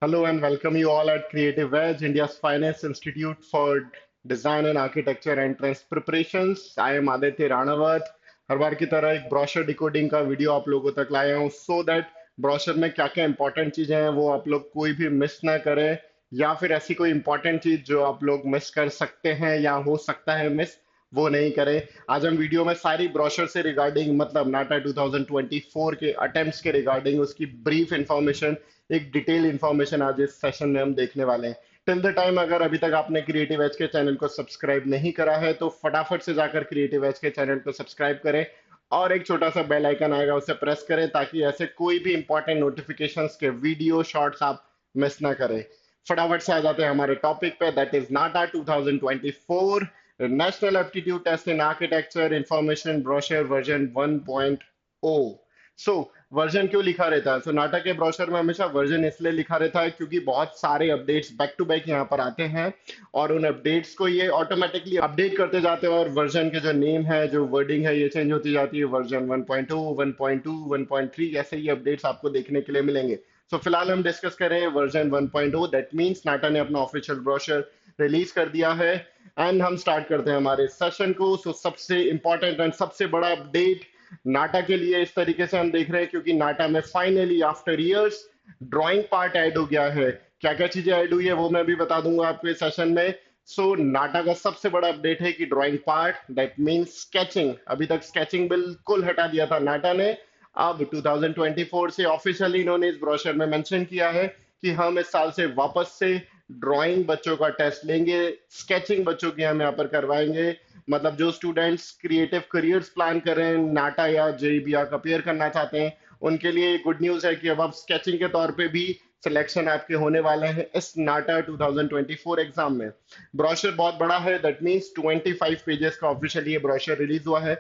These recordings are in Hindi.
Hello and welcome you all at Creative Edge, India's finest institute for design and architecture entrance preparations. I am Aditya Ranawat. हर बार की तरह एक ब्रोशर डिकोडिंग का वीडियो आप लोगों तक लाया हूँ सो दैट ब्रोशर में क्या क्या इंपॉर्टेंट चीजें हैं वो आप लोग कोई भी मिस ना करें या फिर ऐसी कोई इंपॉर्टेंट चीज जो आप लोग मिस कर सकते हैं या हो सकता है मिस वो नहीं करें। आज हम वीडियो में सारी ब्रोशर से रिगार्डिंग मतलब नाटा 2024 के अटेम्प्ट्स के रिगार्डिंग उसकी ब्रीफ इंफॉर्मेशन एक डिटेल इंफॉर्मेशन आज इस सेशन में हम देखने वाले हैं। टिल द टाइम अगर अभी तक आपने क्रिएटिव एज के चैनल को सब्सक्राइब नहीं करा है तो फटाफट से जाकर क्रिएटिव एज के चैनल को सब्सक्राइब करें और एक छोटा सा बेल आइकन आएगा उसे प्रेस करें ताकि ऐसे कोई भी इंपॉर्टेंट नोटिफिकेशंस के वीडियो शॉर्ट्स आप मिस ना करें। फटाफट से आ जाते हैं हमारे टॉपिक पे that is NATA 2024 national aptitude test in architecture information brochure version 1.0। So version क्यों लिखा रहता है? सो नाटक के ब्रोशर में हमेशा वर्जन इसलिए लिखा रहता है क्योंकि बहुत सारे अपडेट्स बैक टू बैक यहाँ पर आते हैं और उन अपडेट्स को ये ऑटोमेटिकली अपडेट करते जाते हैं और वर्जन के जो नेम है जो वर्डिंग है ये चेंज होती जाती है। वर्जन 1.0 1.2 1.3 ऐसे ही अपडेट्स आपको देखने के लिए मिलेंगे। सो फिलहाल हम डिस्कस करें वर्जन 1.0 दैट मीन्स नाटा ने अपना ऑफिशियल ब्रोशर रिलीज कर दिया है एंड हम स्टार्ट करते हैं हमारे सेशन को। सो सबसे इंपॉर्टेंट एंड सबसे बड़ा अपडेट नाटा के लिए इस तरीके से हम देख रहे हैं क्योंकि नाटा में finally after years drawing part add हो गया है। क्या क्या चीजें ऐड हुई है वो मैं भी बता दूंगा आपको इस सेशन में। सो नाटा का सबसे बड़ा अपडेट है कि drawing part that means sketching, अभी तक स्केचिंग बिल्कुल हटा दिया था नाटा ने। अब 2024 से ऑफिशियली इन्होंने इस ब्रोशर में मेंशन किया है कि हम इस साल से वापस से ड्राइंग बच्चों का टेस्ट लेंगे, स्केचिंग बच्चों की हम यहाँ पर करवाएंगे। मतलब जो स्टूडेंट्स क्रिएटिव करियर्स प्लान कर रहे हैं, नाटा या जेईबीआर का अपियर करना चाहते हैं, उनके लिए गुड न्यूज है कि अब आप स्केचिंग के तौर पे भी सिलेक्शन आपके होने वाले हैं इस नाटा 2024 एग्जाम में। ब्रोशर बहुत बड़ा है दैट मींस 25 पेजेस का ऑफिशियली ये ब्रोशर रिलीज हुआ है।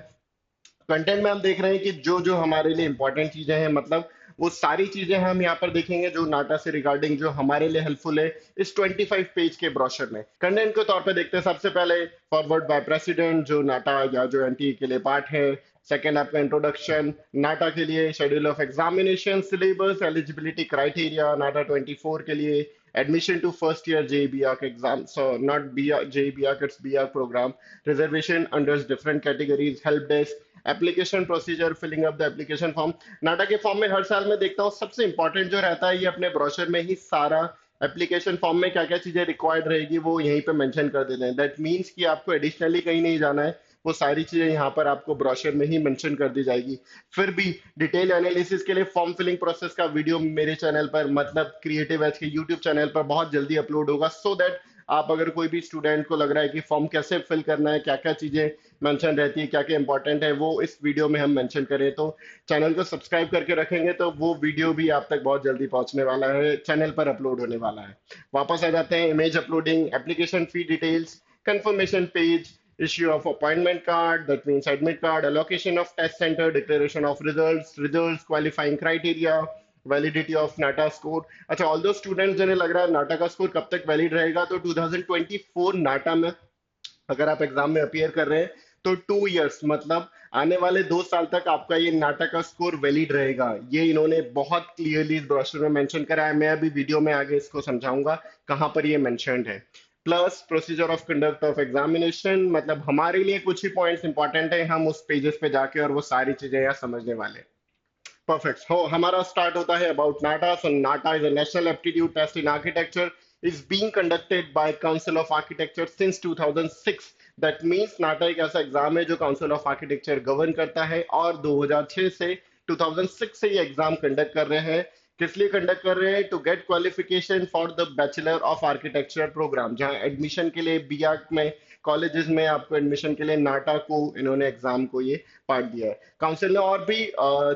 कंटेंट में हम देख रहे हैं कि जो जो हमारे लिए इंपॉर्टेंट चीजें हैं मतलब वो सारी चीजें हम यहाँ पर देखेंगे जो नाटा से रिगार्डिंग जो हमारे लिए हेल्पफुल है इस 25 पेज के ब्रोशर में। कंटेंट के तौर पे देखते हैं सबसे पहले फॉरवर्ड बाय प्रेसिडेंट जो नाटा या जो एनटी के लिए पार्ट है। सेकेंड आपका इंट्रोडक्शन नाटा के लिए, schedule of examination, syllabus, eligibility criteria NATA 24 के लिए, admission to first year JBR exam, so not BR, JBR, it's BR program, reservation under different categories, help desk, application procedure, filling up the application form. NATA के फॉर्म में हर साल मैं देखता हूँ सबसे इंपॉर्टेंट जो रहता है ये अपने ब्रोशर में ही सारा एप्लीकेशन फॉर्म में क्या क्या चीजें रिक्वायर्ड रहेगी वो यहीं पे मेंशन कर देते हैं। दैट मीन्स कि आपको एडिशनली कहीं नहीं जाना है, वो सारी चीजें यहाँ पर आपको ब्रोशर में ही मेंशन कर दी जाएगी। फिर भी डिटेल एनालिसिस के लिए फॉर्म फिलिंग प्रोसेस का वीडियो मेरे चैनल पर मतलब क्रिएटिव एज के यूट्यूब चैनल पर बहुत जल्दी अपलोड होगा सो दैट आप अगर कोई भी स्टूडेंट को लग रहा है कि फॉर्म कैसे फिल करना है, क्या क्या चीजें मेंशन रहती है, क्या क्या इंपॉर्टेंट है, वो इस वीडियो में हम मेंशन करें तो चैनल को सब्सक्राइब करके रखेंगे तो वो वीडियो भी आप तक बहुत जल्दी पहुंचने वाला है, चैनल पर अपलोड होने वाला है। वापस आ जाते हैं image uploading, application fee details, confirmation page, issue of appointment card that means admit card, allocation of test center, declaration of results, qualifying criteria, validity of NATA score. अच्छा, ऑल दो स्टूडेंट्स जिन्हें लग रहा है नाटा का स्कोर कब तक वैलिड रहेगा तो 2024 नाटा में अगर आप एग्जाम में अपीयर कर रहे हैं तो 2 इयर्स मतलब आने वाले 2 साल तक आपका ये नाटक का स्कोर वैलिड रहेगा। ये इन्होंने बहुत क्लियरली इस ब्रोशर में मेंशन करा है, मैं अभी वीडियो में आगे इसको समझाऊंगा कहां पर ये मेंशनड है। Plus procedure of conduct of examination, मतलब हमारे लिए कुछ ही पॉइंट्स इंपॉर्टेंट है, हम उस पेजेस पे जाके और वो सारी चीजें यहाँ समझने वाले हैं। परफेक्ट हो हमारा स्टार्ट होता है about NATA. So NATA is a national aptitude test in architecture is being conducted by Council of Architecture since 2006. That means नाटा एक ऐसा एग्जाम है जो काउंसिल ऑफ आर्किटेक्चर गवर्न करता है और 2006 से 2006 से ये एग्जाम कंडक्ट कर रहे हैं। किस लिए कंडक्ट कर रहे हैं? To get qualification for the bachelor of architecture programme, जहां एडमिशन के लिए बीआर्क में कॉलेजेस में आपको एडमिशन के लिए नाटा को इन्होंने एग्जाम को ये पार्ट दिया है। काउंसिल ने और भी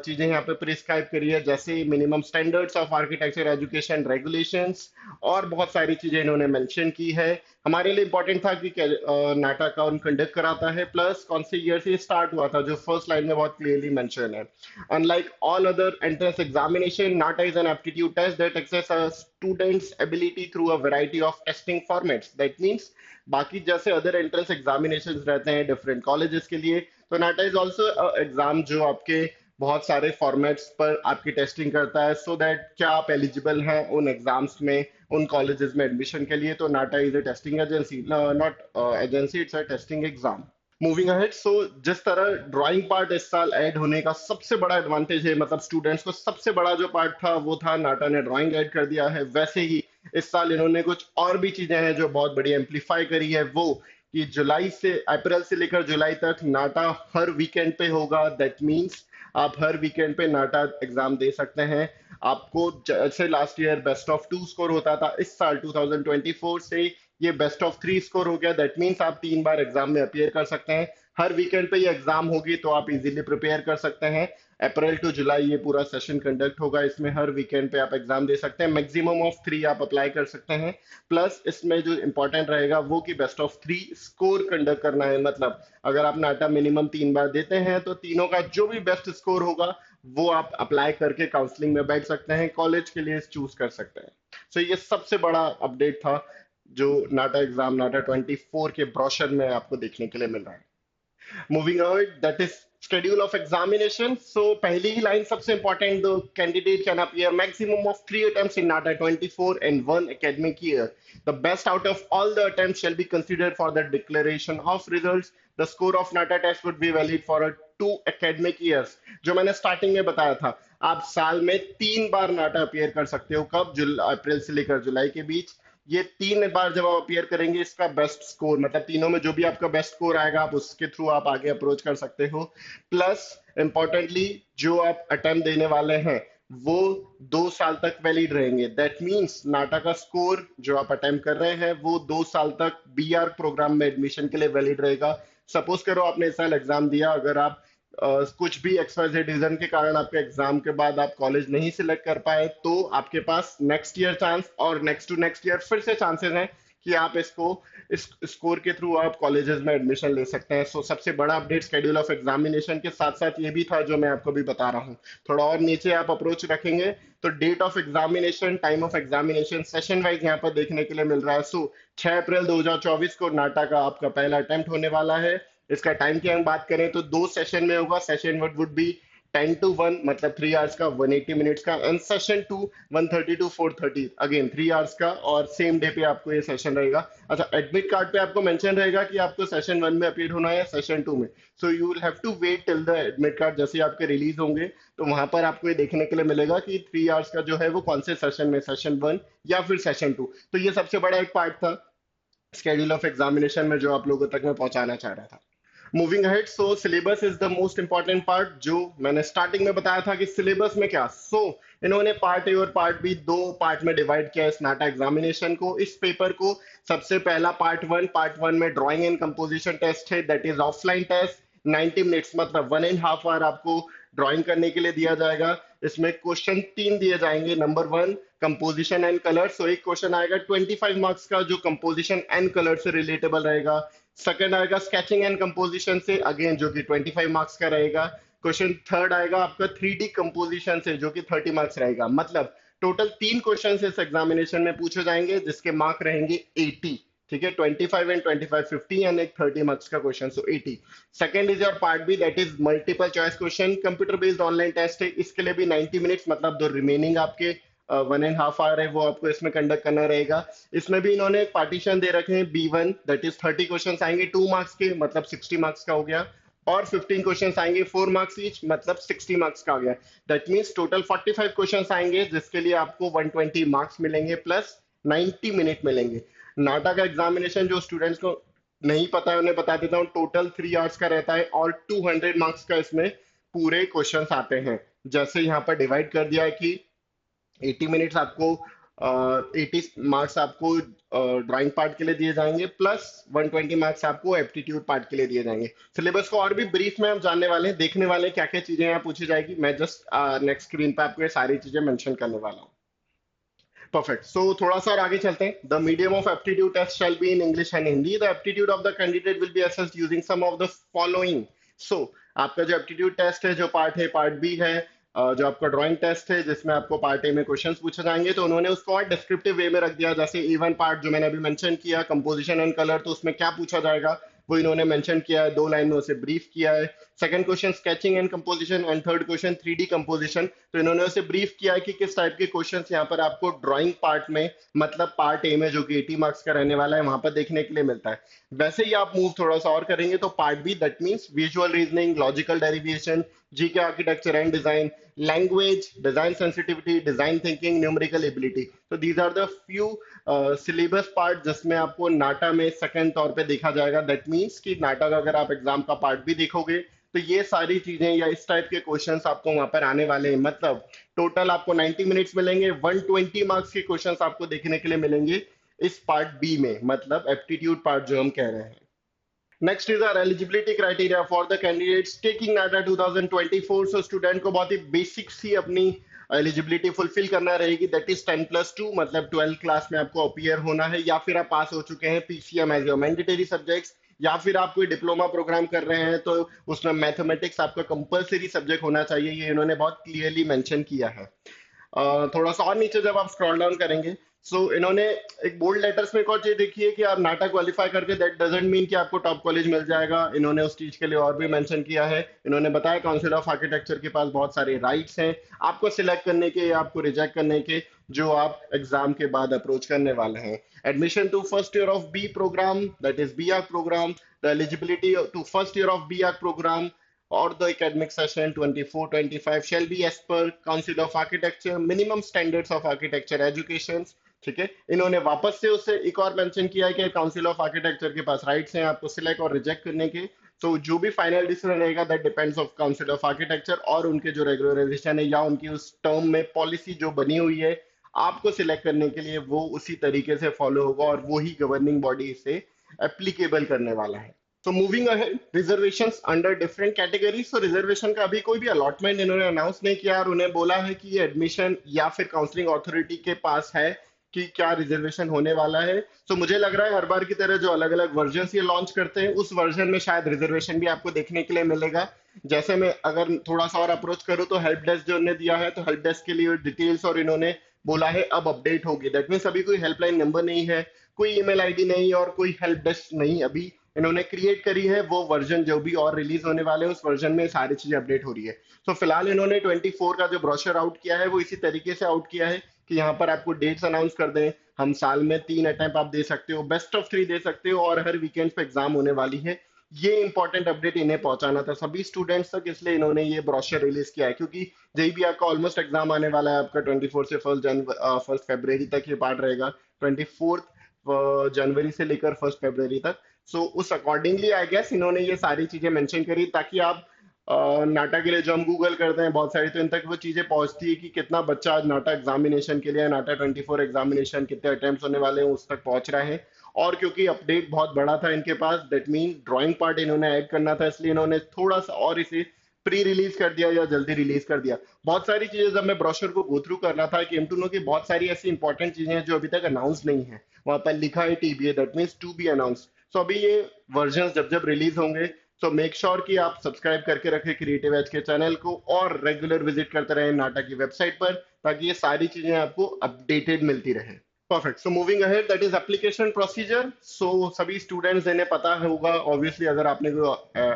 चीजें यहाँ पे प्रिस्क्राइब करी है जैसे minimum standards of architecture education regulations और बहुत सारी चीजें इन्होंने मेंशन की है। हमारे लिए इंपॉर्टेंट था कि नाटा कौन कंडक्ट कराता है प्लस कौन से ईयर से स्टार्ट हुआ था, जो फर्स्ट लाइन में बहुत क्लियरली मेंशन है। Unlike all other entrance examination, NATA is an aptitude test that assesses a student's ability through a variety of testing formats. That means बाकी जैसे अदर एंट्रेंस एग्जामिनेशंस रहते हैं डिफरेंट कॉलेजेस के लिए, तो नाटा इज ऑल्सो एग्जाम जो आपके बहुत सारे फॉर्मेट्स पर आपकी टेस्टिंग करता है सो दैट क्या आप एलिजिबल हैं उन एग्जाम्स में, उन कॉलेजेस में एडमिशन के लिए। तो NATA is a testing agency, not agency, it's a testing exam. Moving ahead, so जिस तरह ड्राइंग पार्ट इस साल ऐड होने का सबसे बड़ा एडवांटेज है, मतलब स्टूडेंट्स को सबसे बड़ा जो पार्ट था वो था नाटा ने ड्राइंग ऐड कर दिया है, वैसे ही इस साल इन्होंने कुछ और भी चीजें हैं जो बहुत बड़ी एम्पलीफाई करी है, वो कि जुलाई से, अप्रैल से लेकर जुलाई तक नाटा हर वीकेंड पे होगा। दैट मीन्स आप हर वीकेंड पे नाटा एग्जाम दे सकते हैं। आपको जैसे last year best of 2 score होता था, इस साल 2024 से ये बेस्ट ऑफ 3 स्कोर हो गया। दैट मीन्स आप 3 बार एग्जाम में अपियर कर सकते हैं। हर वीकेंड पे ये एग्जाम होगी तो आप इजीली प्रिपेयर कर सकते हैं। अप्रैल टू जुलाई ये पूरा सेशन कंडक्ट होगा, इसमें हर वीकेंड पे आप एग्जाम दे सकते हैं। मैक्सिमम ऑफ 3 आप अप्लाई कर सकते हैं। प्लस इसमें जो इंपॉर्टेंट रहेगा वो कि बेस्ट ऑफ 3 स्कोर कंडक्ट करना है, मतलब अगर आप नाटा मिनिमम 3 बार देते हैं तो तीनों का जो भी बेस्ट स्कोर होगा वो आप अप्लाई करके काउंसलिंग में बैठ सकते हैं, कॉलेज के लिए चूज कर सकते हैं। सो ये सबसे बड़ा अपडेट था जो नाटा एग्जाम, नाटा 24 के ब्रोशर में आपको देखने के लिए मिल रहा है। Moving ahead, that is schedule of examination. So पहली ही line सबसे important, the candidate can appear maximum of 3 attempts in NATA 24 and 1 academic year. The best out of all the attempts shall be considered for the declaration of results. The score of NATA test would be valid for a 2 academic years. जो मैंने स्टार्टिंग में बताया था, आप साल में 3 बार नाटा अपियर कर सकते हो। कब? अप्रैल से लेकर जुलाई के बीच। ये 3 बार जब आप अपियर करेंगे, इसका बेस्ट स्कोर, मतलब तीनों में जो भी आपका बेस्ट स्कोर आएगा आप उसके थ्रू आप आगे अप्रोच कर सकते हो। प्लस इंपॉर्टेंटली जो आप अटेम्प्ट देने वाले हैं वो 2 साल तक वैलिड रहेंगे। दैट मीन्स नाटा का स्कोर जो आप अटेम्प्ट कर रहे हैं वो 2 साल तक बीआर प्रोग्राम में एडमिशन के लिए वैलिड रहेगा। सपोज करो आपने इस साल एग्जाम दिया, अगर आप कुछ भी XYZ रीजन के कारण आपके एग्जाम के बाद आप कॉलेज नहीं सिलेक्ट कर पाए, तो आपके पास नेक्स्ट ईयर चांस और नेक्स्ट टू नेक्स्ट ईयर फिर से चांसेस हैं कि आप इसको, इस स्कोर के थ्रू आप कॉलेजेस में एडमिशन ले सकते हैं। सो सबसे बड़ा अपडेट शेड्यूल ऑफ एग्जामिनेशन के साथ साथ ये भी था जो मैं आपको भी बता रहा हूँ। थोड़ा और नीचे आप अप्रोच रखेंगे तो date of examination, time of examination, session wise यहाँ पर देखने के लिए मिल रहा है। सो 6 अप्रैल 2024 को नाटा का आपका पहला अटेम्प्ट होने वाला है। इसका टाइम की हम बात करें तो 2 सेशन में होगा। Session one would be 10 to 1, मतलब 3 आवर्स का, 180 मिनट्स का, and session two 1:30 to 4:30, again 3 hours का, और सेम डे पे आपको ये सेशन रहेगा। अच्छा, एडमिट कार्ड पे आपको मेंशन रहेगा कि आपको सेशन 1 में अपीयर होना है या सेशन 2 में। So you will have to wait till the admit card जैसे ही आपके रिलीज होंगे, तो वहां पर आपको ये देखने के लिए मिलेगा कि 3 आवर्स का जो है वो कौन से सेशन में, सेशन 1 या फिर सेशन 2। तो ये सबसे बड़ा एक पार्ट था स्केड्यूल ऑफ एग्जामिनेशन में जो आप लोगों तक मैं पहुंचाना चाह रहा था। Moving ahead, so syllabus is the most important part, जो मैंने स्टार्टिंग में बताया था कि सिलेबस में क्या। इन्होंने पार्ट ए और पार्ट बी 2 पार्ट में डिवाइड किया इस नाटा एग्जामिनेशन को, इस पेपर को। सबसे पहला पार्ट 1 में ड्राइंग एंड कंपोजिशन टेस्ट है, that is offline test. 90 minutes, मतलब 1.5 आवर आपको ड्राइंग करने के लिए दिया जाएगा। इसमें क्वेश्चन 3 दिए जाएंगे। Number 1, composition and colour. So एक क्वेश्चन आएगा 25 मार्क्स का जो कंपोजिशन एंड कलर से रिलेटेबल रहेगा। सेकंड आएगा स्केचिंग एंड कंपोजिशन से, अगेन जो कि 25 मार्क्स का रहेगा। क्वेश्चन थर्ड आएगा आपका 3D कंपोजिशन से जो कि 30 मार्क्स रहेगा। मतलब टोटल 3 क्वेश्चन इस एग्जामिनेशन में पूछे जाएंगे जिसके मार्क रहेंगे 80। ठीक है, 25 एंड 25 50 एंड एक 30 मार्क्स का question, so 80। Second is your part B, that is multiple choice question, computer based online test है। इसके लिए भी 90 मिनट्स, मतलब जो रिमेनिंग आपके 1.5 आवर है वो आपको इसमें कंडक्ट करना रहेगा। इसमें भी इन्होंने एक पार्टीशन दे रखे हैं B1, दैट इज 30 क्वेश्चन आएंगे 2 मार्क्स के, मतलब 60 मार्क्स का हो गया। और 15 क्वेश्चन आएंगे 4 मार्क्स ईच, मतलब 60 मार्क्स का हो गया। दैट मीन्स टोटल 45 क्वेश्चन आएंगे जिसके लिए आपको 120 मार्क्स मिलेंगे प्लस 90 मिनट मिलेंगे। नाटा का एग्जामिनेशन जो स्टूडेंट्स को नहीं पता है उन्हें बता देता हूँ, टोटल 3 आवर्स का रहता है और 200 मार्क्स का इसमें पूरे क्वेश्चंस आते हैं। जैसे यहाँ पर डिवाइड कर दिया है कि 80 मिनट्स आपको, 80 मार्क्स आपको ड्राइंग पार्ट के लिए दिए जाएंगे प्लस 120 मार्क्स आपको एप्टीट्यूड पार्ट के लिए दिए जाएंगे। सिलेबस को और भी ब्रीफ में हम जानने वाले हैं, देखने वाले हैं क्या क्या चीजें यहाँ पूछी जाएगी। मैं जस्ट नेक्स्ट स्क्रीन पे आपको ये सारी चीजें मेंशन करने वाला हूँ। परफेक्ट, सो थोड़ा सा और आगे चलते हैं। The medium of aptitude test shall be in English and Hindi. The aptitude of the candidate will be assessed using some of the following. So आपका जो एप्टीट्यूड टेस्ट है, जो पार्ट है, पार्ट बी है, जो आपका ड्राइंग टेस्ट है जिसमें आपको पार्ट ए में क्वेश्चंस पूछे जाएंगे, तो उन्होंने उसको और डिस्क्रिप्टिव वे में रख दिया। जैसे A1 पार्ट जो मैंने अभी मेंशन किया, कंपोजिशन एंड कलर, तो उसमें क्या पूछा जाएगा, वो इन्होंने मेंशन किया है, 2 लाइन में उसे ब्रीफ किया है। Second question sketching and composition and third question 3D composition. तो इन्होंने उसे ब्रीफ किया है कि किस टाइप के क्वेश्चंस यहाँ पर आपको ड्राइंग पार्ट में, मतलब पार्ट ए में जो कि 80 मार्क्स का रहने वाला है, वहां पर देखने के लिए मिलता है। वैसे ही आप मूव थोड़ा सा और करेंगे तो part B, that means visual reasoning, logical derivation, GK architecture and design, language, design sensitivity, design thinking, numerical ability. तो these are the few syllabus part जिसमें आपको नाटा में सेकंड तौर पे देखा जाएगा। दैट मीन्स कि नाटा का अगर आप एग्जाम का पार्ट भी देखोगे तो ये सारी चीजें या इस टाइप के क्वेश्चंस आपको वहां पर आने वाले हैं। मतलब टोटल आपको 90 मिनट्स मिलेंगे, 120 मार्क्स के क्वेश्चंस आपको देखने के लिए मिलेंगे इस पार्ट बी में, मतलब एप्टीट्यूड पार्ट जो हम कह रहे हैं। Next is our eligibility criteria for the candidates taking NATA 2024। So student को बहुत ही बेसिक सी अपनी एलिजिबिलिटी फुलफिल करना रहेगी, दैट इज 10+2, मतलब 12th क्लास में आपको अपीयर होना है, या फिर आप पास हो चुके हैं PCM as your mandatory subjects, या फिर आप कोई डिप्लोमा प्रोग्राम कर रहे हैं तो उसमें मैथमेटिक्स आपका कंपलसरी सब्जेक्ट होना चाहिए, ये इन्होंने बहुत क्लियरली मेंशन किया है। थोड़ा सा और नीचे जब आप स्क्रॉल डाउन करेंगे, सो इन्होंने एक बोल्ड लेटर्स में एक और चीज देखी है कि आप नाटा क्वालिफाई करके दैट डजंट मीन कि आपको टॉप कॉलेज मिल जाएगा। इन्होंने उस चीज के लिए और भी मेंशन किया है। इन्होंने बताया काउंसिल ऑफ आर्किटेक्चर के पास बहुत सारे राइट्स हैं आपको सिलेक्ट करने के या आपको रिजेक्ट करने के, जो आप एग्जाम के बाद अप्रोच करने वाले हैं। Admission to first year of B programme, that is B Arch programme, the eligibility to first year of B Arch programme or the academic session 24-25 shall be as per Council of Architecture minimum standards of architecture education। ठीक है, इन्होंने वापस से उसे एक और मेंशन किया है कि काउंसिल ऑफ आर्किटेक्चर के पास राइट्स हैं आपको सिलेक्ट और रिजेक्ट करने के। तो जो भी फाइनल डिसीजन रहेगा that depends of council of architecture और उनके जो रेगुलराइजेशन है या उनकी उस टर्म में पॉलिसी जो बनी हुई है आपको सिलेक्ट करने के लिए, वो उसी तरीके से फॉलो होगा और वो ही गवर्निंग बॉडी इसे एप्लीकेबल करने वाला है। तो moving ahead, reservations under different categories. तो रिजर्वेशन का अभी कोई भी अलॉटमेंट इन्होंने अनाउंस नहीं किया और उन्हें बोला है कि ये एडमिशन या फिर काउंसलिंग अथॉरिटी के पास है कि क्या रिजर्वेशन होने वाला है। तो मुझे लग रहा है हर बार की तरह जो अलग अलग वर्जन ये लॉन्च करते हैं उस वर्जन में शायद रिजर्वेशन भी आपको देखने के लिए मिलेगा। जैसे मैं अगर थोड़ा सा और अप्रोच करूँ तो हेल्प डेस्क जो उन्होंने दिया है, तो हेल्प डेस्क के लिए डिटेल्स और इन्होंने बोला है अब अपडेट होगी। दैट मीन्स अभी कोई हेल्पलाइन नंबर नहीं है, कोई ईमेल आईडी नहीं और कोई हेल्प डेस्क नहीं अभी इन्होंने क्रिएट करी है। वो वर्जन जो भी और रिलीज होने वाले हैं उस वर्जन में सारी चीजें अपडेट हो रही है। तो फिलहाल इन्होंने 24 का जो ब्रोशर आउट किया है वो इसी तरीके से आउट किया है कि यहाँ पर आपको डेट्स अनाउंस कर दें, हम साल में 3 अटेम्प्ट आप दे सकते हो, बेस्ट ऑफ 3 दे सकते हो और हर वीकेंड पे एग्जाम होने वाली है। ये इंपॉर्टेंट अपडेट इन्हें पहुंचाना था सभी स्टूडेंट्स तक, इसलिए इन्होंने ये ब्रोशर रिलीज किया है। क्योंकि जेईबी आपका ऑलमोस्ट एग्जाम आने वाला है, आपका 24 से 1 फरवरी तक ये पार्ट रहेगा, 24 जनवरी से लेकर 1 फरवरी तक। सो उस अकॉर्डिंगली आई गेस इन्होंने ये सारी चीजें मेंशन करी ताकि आप नाटा के लिए जो हम गूगल करते हैं बहुत सारी, तो इन तक वो चीजें पहुंचती है कि कितना बच्चा आज नाटा एग्जामिनेशन के लिए, नाटा 24 एग्जामिनेशन कितने अटेम्प्ट होने वाले हैं उस तक पहुंच रहे हैं। और क्योंकि अपडेट बहुत बड़ा था इनके पास, दैट मीन ड्राइंग पार्ट इन्होंने ऐड करना था, इसलिए इन्होंने थोड़ा सा और इसे प्री रिलीज कर दिया या जल्दी रिलीज कर दिया। बहुत सारी चीजें जब मैं ब्रोशर को गो थ्रू कर रहा था कि M2 की बहुत सारी ऐसी इंपॉर्टेंट चीजें हैं जो अभी तक अनाउंस नहीं है, वहां पर लिखा है TBA, that means to be announce. So अभी ये वर्जन जब जब रिलीज होंगे तो मेक श्योर कि आप सब्सक्राइब करके रखें क्रिएटिव एज के चैनल को और रेगुलर विजिट करते रहें नाटा की वेबसाइट पर, ताकि ये सारी चीजें आपको अपडेटेड मिलती रहे। Perfect. So moving ahead, that is application procedure. So सभी स्टूडेंट्स इन्हें पता होगा ऑब्वियसली, अगर आपने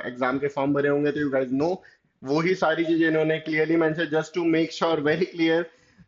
एग्जाम के फॉर्म भरे होंगे तो यू गाइस नो वो ही सारी चीजें इन्होंने clearly mention, just to make sure very clear.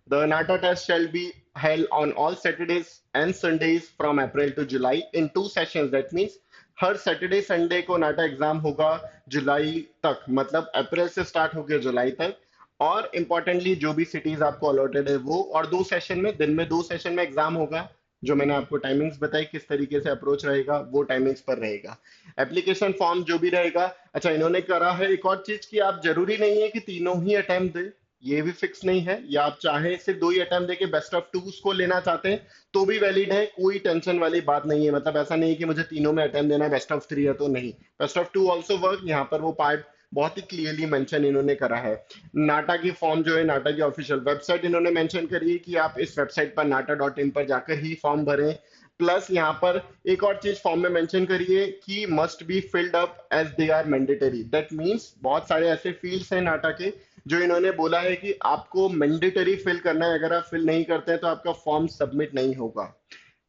The NATA test shall be held on all Saturdays and Sundays from April to July in 2 sessions। That means her Saturday Sunday को नाटा एग्जाम होगा जुलाई तक, मतलब अप्रैल से स्टार्ट होकर जुलाई तक। और इम्पोर्टेंटली जो भी सिटीज आपको अलॉटेड है वो, और 2 सेशन में, दिन में 2 सेशन में एग्जाम होगा। जो मैंने आपको टाइमिंग्स बताई किस तरीके से अप्रोच रहेगा वो टाइमिंग्स पर रहेगा। एप्लीकेशन फॉर्म जो भी रहेगा, अच्छा इन्होंने करा है एक और चीज कि आप जरूरी नहीं है कि तीनों ही अटेम्प्ट दे, ये भी फिक्स नहीं है, या आप चाहे सिर्फ 2 ही अटेम्प्ट देके बेस्ट ऑफ 2 को लेना चाहते हैं तो भी वैलिड है, कोई टेंशन वाली बात नहीं है। मतलब ऐसा नहीं है कि मुझे तीनों में अटेम्प्ट देना है, बेस्ट ऑफ 3 है तो नहीं, बेस्ट ऑफ 2 ऑल्सो वर्क। यहाँ पर वो पार्ट बहुत ही क्लियरली मेंशन इन्होंने करा है। नाटा की फॉर्म जो है नाटा की ऑफिशियल वेबसाइट इन्होंने मेंशन करी है कि आप इस वेबसाइट पर naata.in पर जाकर ही फॉर्म भरें। प्लस यहाँ पर एक और चीज फॉर्म में मेंशन करिए कि must be filled up as they are mandatory. That means बहुत सारे ऐसे फील्ड्स हैं नाटा के जो इन्होंने बोला है कि आपको मैंडेटरी फिल करना है, अगर आप फिल नहीं करते हैं तो आपका फॉर्म सबमिट नहीं होगा।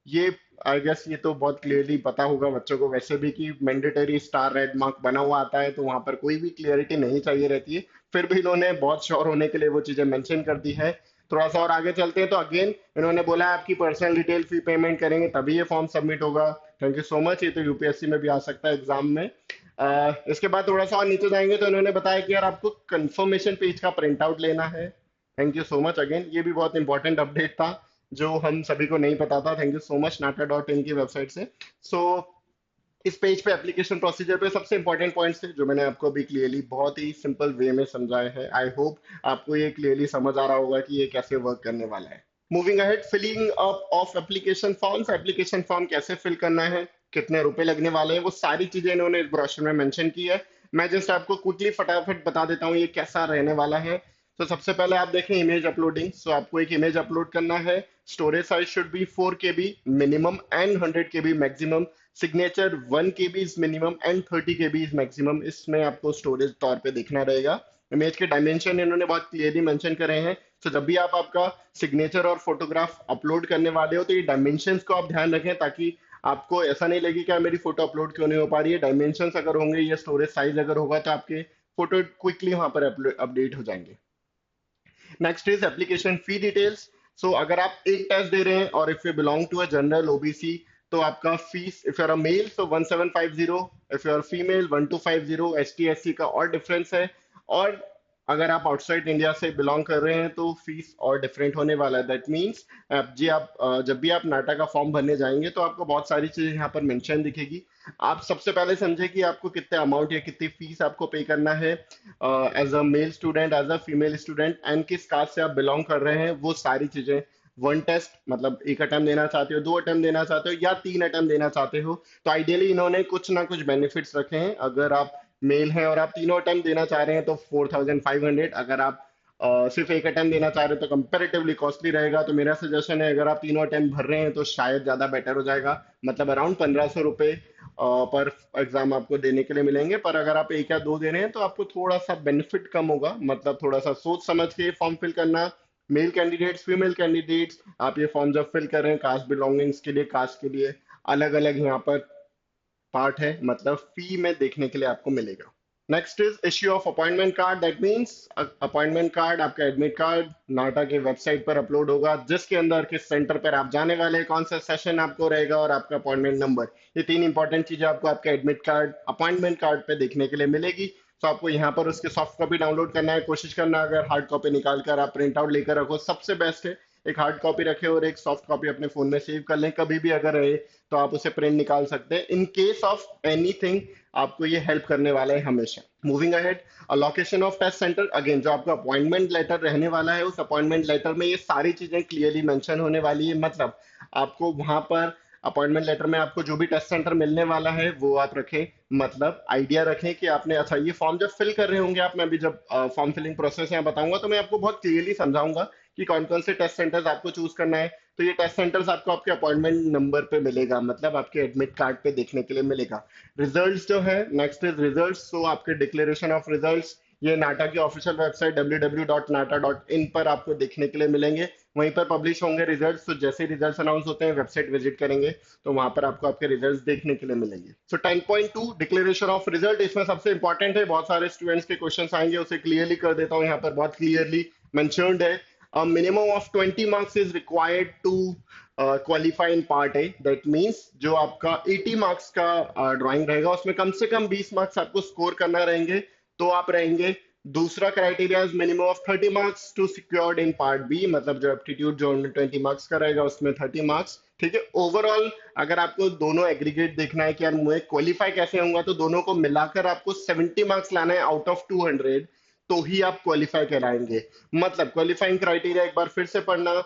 ये आई गेस ये तो बहुत क्लियरली पता होगा बच्चों को वैसे भी कि मैंडेटरी स्टार रेड मार्क बना हुआ आता है, तो वहां पर कोई भी क्लियरिटी नहीं चाहिए रहती है। फिर भी इन्होंने बहुत श्योर होने के लिए वो चीजें मेंशन कर दी है। थोड़ा सा और आगे चलते हैं तो अगेन इन्होंने बोला है आपकी पर्सनल डिटेल फी पेमेंट करेंगे तभी ये फॉर्म सबमिट होगा। Thank you so much. ये तो यूपीएससी में भी आ सकता है एग्जाम में। इसके बाद थोड़ा सा और नीचे जाएंगे तो इन्होंने बताया कि यार आपको कंफर्मेशन पेज का प्रिंट आउट लेना है। Thank you so much again, ये भी बहुत इंपॉर्टेंट अपडेट था जो हम सभी को नहीं पता था। थैंक यू सो मच नाटा.इन की वेबसाइट से। सो इस पेज पे एप्लीकेशन प्रोसीजर पे सबसे इंपॉर्टेंट पॉइंट्स थे जो मैंने आपको अभी क्लियरली बहुत ही सिंपल वे में समझाए हैं। आई होप आपको ये क्लियरली समझ आ रहा होगा कि ये कैसे वर्क करने वाला है। Moving ahead, filling up of application forms. Application form कैसे फिल करना है, कितने रुपए लगने वाले हैं, वो सारी चीजें इन्होंने इस ब्रोशर में मेंशन की है। मैं जस्ट आपको क्विकली फटाफट बता देता हूँ ये कैसा रहने वाला है। तो सबसे पहले आप देखें इमेज अपलोडिंग। सो आपको एक इमेज अपलोड करना है। Storage size should be 4 KB minimum and 100 KB maximum. Signature 1 KB is minimum and 30 KB is maximum. इसमें आपको स्टोरेज तौर पे देखना रहेगा। इमेज के डायमेंशन इन्होंने बहुत क्लियरली मेंशन करे हैं। तो जब भी आप आपका सिग्नेचर और फोटोग्राफ अपलोड करने वाले हो तो ये डायमेंशंस को आप ध्यान रखें ताकि आपको ऐसा नहीं लगे कि यार मेरी फोटो अपलोड क्यों नहीं हो पा रही है। डायमेंशंस अगर होंगे या स्टोरेज साइज अगर होगा तो आपके फोटो क्विकली वहां पर अपडेट हो जाएंगे। Next is application fee details. So अगर आप एक टेस्ट दे रहे हैं और if you belong to a general OBC तो आपका fees, if you are a male so 1750, if you are female 1250। S T S C का और डिफरेंस है। और अगर आप आउटसाइड इंडिया से बिलोंग कर रहे हैं तो फीस और डिफरेंट होने वाला है। दैट मीन्स जी आप जब भी आप नाटा का फॉर्म भरने जाएंगे तो आपको बहुत सारी चीजें यहाँ पर मेंशन दिखेगी। आप सबसे पहले समझे कि आपको कितने अमाउंट या कितनी फीस आपको पे करना है as a male student, as a female student, and किस कास्ट से आप बिलोंग कर रहे हैं, वो सारी चीजें। वन टेस्ट मतलब एक अटेम्प्ट देना चाहते हो, 2 अटेम्प्ट देना चाहते हो या 3 अटेम्प्ट देना चाहते हो, तो आइडियली इन्होंने कुछ ना कुछ बेनिफिट्स रखे हैं। अगर आप मेल हैं और आप तीनों अटेम्प्ट देना चाह रहे हैं तो 4500। अगर आप सिर्फ एक अटेम्प्ट देना चाह रहे हो तो कंपेरेटिवली कॉस्टली रहेगा। तो मेरा सजेशन है अगर आप तीनों अटेम्प्ट भर रहे हैं तो शायद ज्यादा बेटर हो जाएगा। मतलब अराउंड 1500 रुपए पर एग्जाम आपको देने के लिए मिलेंगे। पर अगर आप एक या दो दे रहे हैं तो आपको थोड़ा सा बेनिफिट कम होगा। मतलब थोड़ा सा सोच समझ के फॉर्म फिल करना। मेल कैंडिडेट्स, फीमेल कैंडिडेट्स, आप ये फॉर्म जब फिल कर रहे हैं कास्ट बिलोंगिंग्स के लिए, कास्ट के लिए अलग अलग यहाँ पर पार्ट है, मतलब फी में देखने के लिए आपको मिलेगा। Next is issue of appointment card. That means appointment card, आपका एडमिट कार्ड नाटा के वेबसाइट पर अपलोड होगा जिसके अंदर किस सेंटर पर आप जाने वाले हैं, कौन सा सेशन आपको रहेगा और आपका अपॉइंटमेंट नंबर। ये तीन इंपॉर्टेंट चीजें आपको आपके एडमिट कार्ड, अपॉइंटमेंट कार्ड पे देखने के लिए मिलेगी। तो आपको यहाँ पर उसके सॉफ्ट कॉपी डाउनलोड करना है। कोशिश करना अगर हार्ड कॉपी निकाल कर आप प्रिंट आउट लेकर रखो, सबसे बेस्ट है। एक हार्ड कॉपी रखे और एक सॉफ्ट कॉपी अपने फोन में सेव कर लें, कभी भी अगर रहे तो आप उसे प्रिंट निकाल सकते हैं। इन केस ऑफ एनीथिंग आपको ये हेल्प करने वाला है हमेशा। Moving ahead, location of test centre. Again जो आपका अपॉइंटमेंट लेटर रहने वाला है उस अपॉइंटमेंट लेटर में ये सारी चीजें क्लियरली मेंशन होने वाली है। मतलब आपको वहां पर अपॉइंटमेंट लेटर में आपको जो भी टेस्ट सेंटर मिलने वाला है वो आप रखें। मतलब आइडिया रखें कि आपने, अच्छा ये फॉर्म जब फिल कर रहे होंगे आप, मैं अभी जब फॉर्म फिलिंग प्रोसेस यहाँ बताऊंगा तो मैं आपको बहुत क्लियरली समझाऊंगा कि कौन कौन से टेस्ट सेंटर्स आपको चूज करना है। तो ये टेस्ट सेंटर्स आपको आपके अपॉइंटमेंट नंबर पे मिलेगा, मतलब आपके एडमिट कार्ड पे देखने के लिए मिलेगा। रिजल्ट्स जो है, नेक्स्ट इज रिजल्ट्स। तो आपके डिक्लेरेशन ऑफ रिजल्ट्स ये नाटा की ऑफिशियल वेबसाइट www.nata.in पर आपको देखने के लिए मिलेंगे। वहीं पर पब्लिश होंगे रिजल्ट्स। तो जैसे रिजल्ट्स अनाउंस होते हैं वेबसाइट विजिट करेंगे तो वहां पर आपको आपके रिजल्ट्स देखने के लिए मिलेंगे। सो 10.2 डिक्लेरेशन ऑफ रिजल्ट, इसमें सबसे इंपॉर्टेंट है, बहुत सारे स्टूडेंट्स के क्वेश्चन आएंगे, उसे क्लियरली कर देता हूँ। यहाँ पर बहुत क्लियरली मेंशन्ड है minimum of 20 marks is required to qualify in part A. That means जो आपका 80 मार्क्स का ड्राइंग रहेगा उसमें कम से कम 20 मार्क्स आपको स्कोर करना रहेंगे तो आप रहेंगे। दूसरा criteria is minimum of 30 marks to secured in part B. मतलब जो एप्टीट्यूड जो 20 मार्क्स का रहेगा उसमें 30 मार्क्स। ठीक है, ओवरऑल अगर आपको दोनों एग्रीगेट देखना है कि यार मैं क्वालिफाई कैसे होऊंगा तो दोनों को मिलाकर आपको 70 मार्क्स लाना है आउट ऑफ 200, तो ही आप क्वालिफाई कहलाएंगे। मतलब क्वालिफाइंग क्राइटेरिया एक बार फिर से पढ़ना।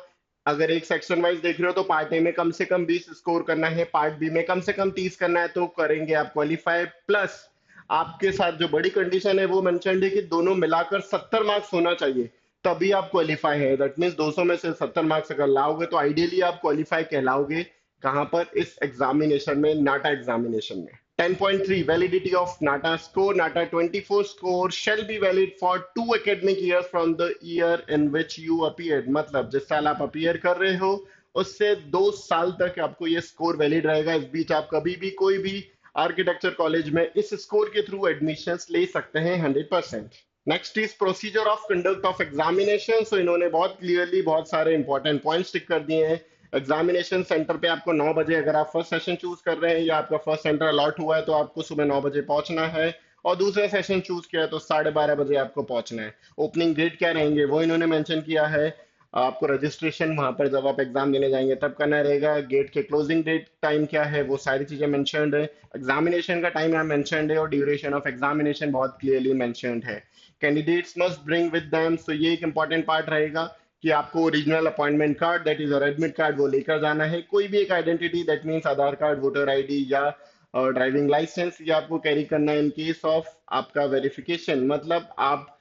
अगर एक सेक्शन वाइज देख रहे हो तो पार्ट ए में कम से कम 20 स्कोर करना है, पार्ट बी में कम से कम 30 करना है, तो करेंगे आप क्वालिफाई। प्लस आपके साथ जो बड़ी कंडीशन है वो मेंशन्ड है कि दोनों मिलाकर 70 मार्क्स होना चाहिए तभी आप क्वालिफाई है। दैट मीन्स 200 में से 70 मार्क्स अगर लाओगे तो आइडियली आप क्वालिफाई कहलाओगे। कहां पर? इस एग्जामिनेशन में, नाटा एग्जामिनेशन में। 10.3 validity of NATA score. NATA 24 score shall be valid for 2 academic years from the year in which you appeared. मतलब जिस साल आप अपीयर कर रहे हो उससे 2 साल तक आपको ये स्कोर वैलिड रहेगा। इस बीच आप कभी भी कोई भी आर्किटेक्चर कॉलेज में इस स्कोर के थ्रू एडमिशन्स ले सकते हैं 100%। Next is procedure of conduct of examination. So इन्होंने बहुत क्लियरली बहुत सारे इंपॉर्टेंट पॉइंट्स टिक कर दिए हैं। एग्जामिनेशन सेंटर पे आपको 9 बजे, अगर आप फर्स्ट सेशन चूज कर रहे हैं या आपका फर्स्ट सेंटर अलॉट हुआ है, तो आपको सुबह 9 बजे पहुंचना है। और दूसरा सेशन चूज किया है तो 12:30 बजे आपको पहुंचना है। ओपनिंग डेट क्या रहेंगे वो इन्होंने मेंशन किया है। आपको रजिस्ट्रेशन वहां पर जब आप एग्जाम देने जाएंगे तब करना रहेगा। गेट के क्लोजिंग डेट टाइम क्या है वो सारी चीजें मेंशन्ड है। एग्जामिनेशन का टाइम यहाँ मेंशन्ड है और ड्यूरेशन ऑफ एग्जामिनेशन बहुत क्लियरली मेंशन्ड है। Candidates must bring with them, so ये एक इंपॉर्टेंट पार्ट रहेगा कि आपको original appointment card that is और एडमिट कार्ड वो लेकर जाना है। कोई भी एक identity that means Aadhaar card, voter ID या ड्राइविंग लाइसेंस ये आपको कैरी करना है इन केस ऑफ आपका वेरिफिकेशन। मतलब आप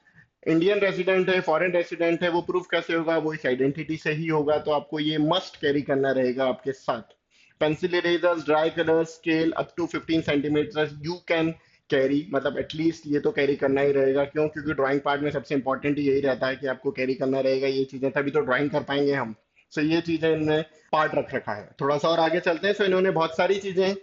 इंडियन रेजिडेंट है, फॉरेन रेजिडेंट है, वो प्रूफ कैसे होगा? वो इस आइडेंटिटी से ही होगा। तो आपको ये मस्ट कैरी करना रहेगा आपके साथ। Pencil erasers, dry colour, scale up to 15 centimetre you can carry, मतलब एटलीस्ट ये तो कैरी करना ही रहेगा। क्यों? क्योंकि ड्राइंग पार्ट में सबसे इंपॉर्टेंट यही रहता है कि आपको कैरी करना रहेगा ये चीजें, तभी तो ड्राइंग कर पाएंगे हम। सो ये चीजें इन्होंने पार्ट रख रखा है। थोड़ा सा और आगे चलते हैं। सो इन्होंने बहुत सारी चीजें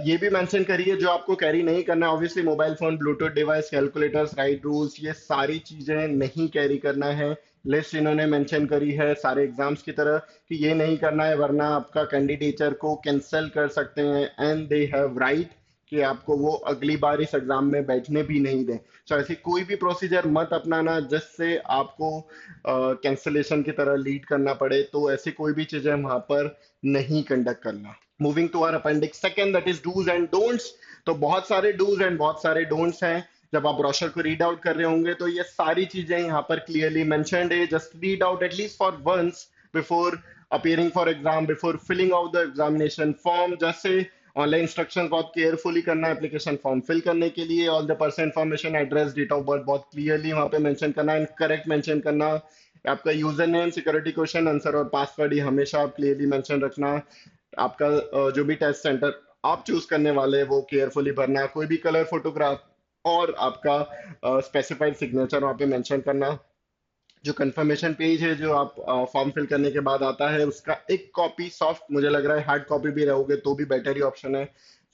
ये भी मेंशन करी है जो आपको कैरी नहीं करना है। Obviously mobile phone, Bluetooth device, calculators, ride rules, ये सारी चीजें नहीं कैरी करना है। लिस्ट इन्होंने मेंशन करी है सारे एग्जाम्स की तरह कि ये नहीं करना है, वरना आपका कैंडिडेचर को कैंसिल कर सकते हैं एंड दे हैव राइट कि आपको वो अगली बार इस एग्जाम में बैठने भी नहीं दें। तो ऐसी कोई भी प्रोसीजर मत अपनाना जिससे आपको कैंसिलेशन की तरह लीड करना पड़े। तो ऐसी कोई भी चीजें वहां पर नहीं कंडक्ट करना। Moving to our appendix second that is dos and don'ts. तो बहुत सारे डूज एंड बहुत सारे डोंट्स हैं। जब आप ब्रोशर को रीड आउट कर रहे होंगे तो ये सारी चीजें यहाँ पर क्लियरली मेंशन्ड है। Just read out at least for once before appearing for exam, before filling out the examination form। जैसे ऑनलाइन इंस्ट्रक्शन बहुत केयरफुली करना है एप्लीकेशन फॉर्म फिल करने के लिए। All the person information, address, date of birth बहुत क्लियरली वहां पे मेंशन करना है, करेक्ट मेंशन करना। आपका user name, security question answer और पासवर्ड ये हमेशा आप क्लियरली मेंशन रखना। आपका जो भी टेस्ट सेंटर आप चूज करने वाले हैं वो केयरफुली भरना। कोई भी कलर फोटोग्राफ और आपका स्पेसिफाइड सिग्नेचर वहाँ पे मेंशन करना। जो कंफर्मेशन पेज है जो आप फॉर्म फिल करने के बाद आता है उसका एक कॉपी सॉफ्ट, मुझे लग रहा है हार्ड कॉपी भी रहोगे तो भी बेटर ही ऑप्शन है।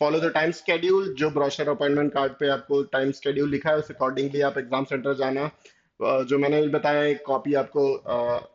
फॉलो द टाइम स्केड्यूल, जो ब्रोशर अपॉइंटमेंट कार्ड पे आपको टाइम स्केड्यूल लिखा है उस अकॉर्डिंगली आप एग्जाम सेंटर जाना। जो मैंने भी बताया एक कॉपी आपको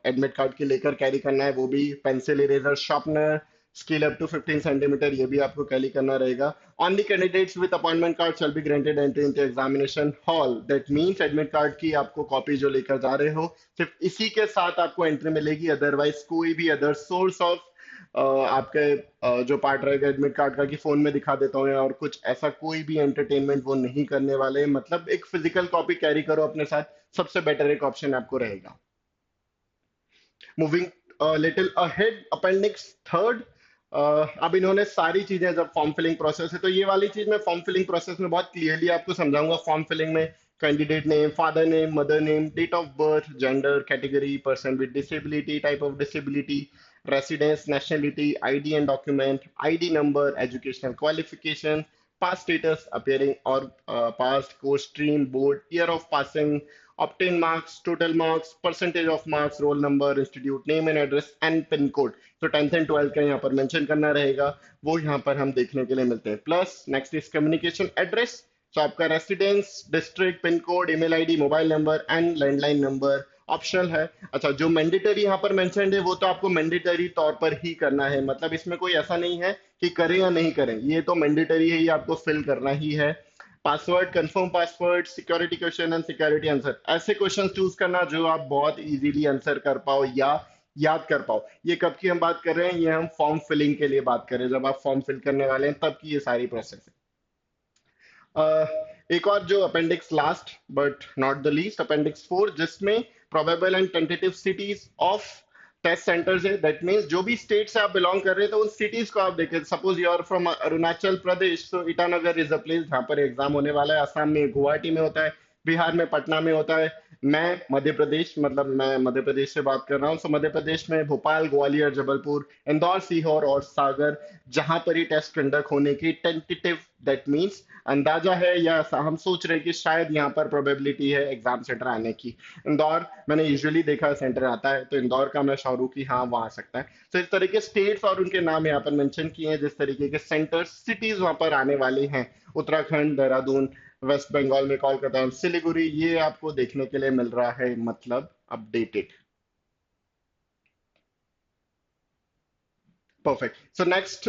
एडमिट कार्ड की लेकर कैरी करना है, वो भी pencil, eraser, sharpener, scale up to 15 centimetre ये भी आपको कैरी करना रहेगा। Only candidates with appointment card shall be granted entry into examination hall। That means admit card की आपको कॉपी जो लेकर जा रहे हो सिर्फ इसी के साथ आपको एंट्री मिलेगी। अदरवाइज कोई भी अदर सोर्स ऑफ आपके जो पार्ट रहेगा एडमिट कार्ड का कि फोन में दिखा देता हूँ और कुछ ऐसा कोई भी एंटरटेनमेंट वो नहीं करने वाले। मतलब एक फिजिकल कॉपी कैरी करो अपने साथ, सबसे बेटर एक ऑप्शन आपको रहेगा। Moving little ahead, appendix third. अब इन्होंने सारी चीजें, जब फॉर्म फिलिंग प्रोसेस है तो ये वाली चीज मैं फॉर्म फिलिंग प्रोसेस में बहुत क्लियरली आपको समझाऊंगा। फॉर्म फिलिंग में candidate name, father name, mother name, date of birth, gender, category, person with disability, type of disability, residence, nationality, ID and document, ID number, educational qualification, pass status appearing और passed, course, stream, board, year of passing, obtain marks, total marks, percentage of marks, roll number, institute name and address and pin code। तो 10th एंड 12th का यहाँ पर मेंशन करना रहेगा, वो यहाँ पर हम देखने के लिए मिलते हैं। Plus next is communication address. तो आपका residence, district, pin code, email ID, mobile number and landline number optional है। अच्छा, जो मैंडेटरी यहाँ पर मेंशन्ड है वो तो आपको मैंडेटरी तौर पर ही करना है। मतलब इसमें कोई ऐसा नहीं है कि करें या नहीं करें, ये तो मैंडेटरी है, ये आपको फिल करना ही है। Password, confirm password, security question and security answer, ऐसे क्वेश्चन चूज करना जो आप बहुत इजीली आंसर कर पाओ या याद कर पाओ। ये कब की हम बात कर रहे हैं? ये हम फॉर्म फिलिंग के लिए बात कर रहे हैं, जब आप फॉर्म फिल करने वाले हैं तब की ये सारी प्रोसेस है। एक और जो appendix last but not the least, appendix 4, जिसमें probable and tentative cities of test centres है। दैट मीन्स जो भी स्टेट से आप बिलोंग कर रहे हैं तो उन सिटीज को आप देखें। Suppose you are from Arunachal Pradesh, तो ईटानगर इज अ प्लेस जहाँ पर एग्जाम होने वाला है। असम में गुवाहाटी में होता है, बिहार में पटना में होता है। मैं मध्य प्रदेश, मतलब मैं मध्य प्रदेश से बात कर रहा हूँ। सो मध्य प्रदेश में भोपाल, ग्वालियर, जबलपुर, इंदौर, सीहोर और सागर, जहां पर ही टेस्ट कंडक्ट होने की टेंटेटिव दैट मीन्स अंदाजा है या हम सोच रहे हैं कि शायद यहाँ पर प्रोबेबिलिटी है एग्जाम सेंटर आने की। इंदौर मैंने यूजुअली देखा सेंटर आता है, तो इंदौर का मैं श्योर हूँ कि हाँ वहाँ आ सकता है। तो इस तरह के स्टेट्स और उनके नाम यहाँ पर मेंशन किए हैं, जिस तरीके के सेंटर सिटीज वहाँ पर आने वाली हैं। उत्तराखंड, देहरादून, वेस्ट बंगाल में कोलकाता, सिलीगुड़ी, ये आपको देखने के लिए मिल रहा है, मतलब updated. Perfect. So next,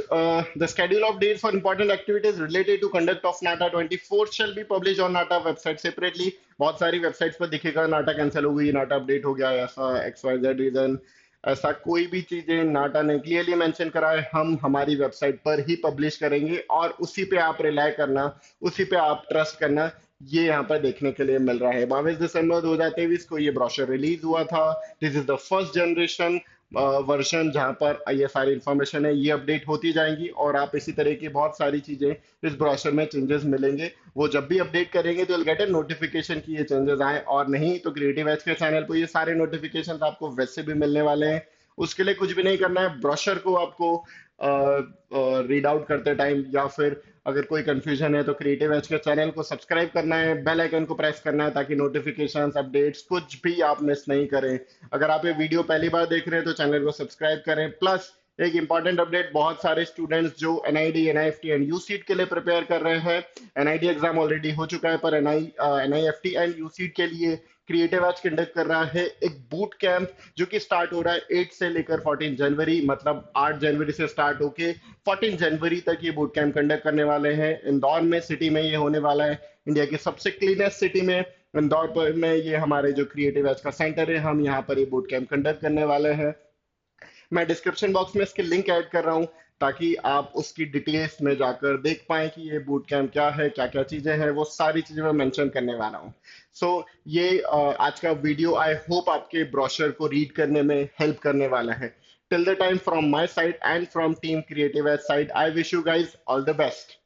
the schedule of dates for important activities related to conduct of NATA 24 shall be published on NATA website separately. बहुत सारी वेबसाइट्स पर दिखेगा नाटा कैंसिल हो गई, नाटा अपडेट हो गया, ऐसा एक्स वाई जेड रीजन। ऐसा कोई भी चीजें नाटा ने क्लियरली मेंशन करा है, हम हमारी वेबसाइट पर ही पब्लिश करेंगे और उसी पे आप रिलाय करना, उसी पे आप ट्रस्ट करना। ये यहाँ पर देखने के लिए मिल रहा है। 22 दिसंबर 2023 को ये ब्रोशर रिलीज हुआ था। This is the first generation version जहां पर ये सारी इंफॉर्मेशन है, ये अपडेट होती जाएंगी और आप इसी तरह की बहुत सारी चीजें इस ब्रोशर में चेंजेस मिलेंगे। वो जब भी अपडेट करेंगे तो गेट ए नोटिफिकेशन कि ये चेंजेस आए, और नहीं तो क्रिएटिव एज के चैनल पर ये सारे नोटिफिकेशन आपको वैसे भी मिलने वाले हैं। उसके लिए कुछ भी नहीं करना है, ब्रोशर को आपको रीड आउट करते टाइम या फिर अगर कोई कंफ्यूजन है तो क्रिएटिव एज के चैनल को सब्सक्राइब करना है, बेल आइकन को प्रेस करना है, ताकि नोटिफिकेशंस अपडेट्स कुछ भी आप मिस नहीं करें। अगर आप ये वीडियो पहली बार देख रहे हैं तो चैनल को सब्सक्राइब करें। प्लस एक इंपॉर्टेंट अपडेट, बहुत सारे स्टूडेंट्स जो एनआईडी, एनआईएफटी एंड यूसीट के लिए प्रिपेयर कर रहे हैं, एनआईडी एग्जाम ऑलरेडी हो चुका है, पर एनआईएफटी एंड यूसीट के लिए क्रिएटिव एज कंडक्ट कर रहा है एक बूट कैंप, जो कि स्टार्ट हो रहा है 8 से लेकर 14 जनवरी, मतलब 8 जनवरी से स्टार्ट होके 14 जनवरी तक ये बूट कैंप कंडक्ट करने वाले हैं। इंदौर में सिटी में ये होने वाला है, इंडिया की सबसे क्लीनेस्ट सिटी में इंदौर पर में ये हमारे जो क्रिएटिव एज का सेंटर है, हम यहाँ पर ये बूट कैंप कंडक्ट करने वाले हैं। मैं डिस्क्रिप्शन बॉक्स में इसके लिंक ऐड कर रहा हूँ, ताकि आप उसकी डिटेल्स में जाकर देख पाएं कि ये बूट कैंप क्या है, क्या क्या चीजें हैं, वो सारी चीजें मैं मेंशन करने वाला हूँ। सो ये आज का वीडियो आई होप आपके ब्रोशर को रीड करने में हेल्प करने वाला है। Till the time, from my side and from team creative edge side, I wish you guys all the best.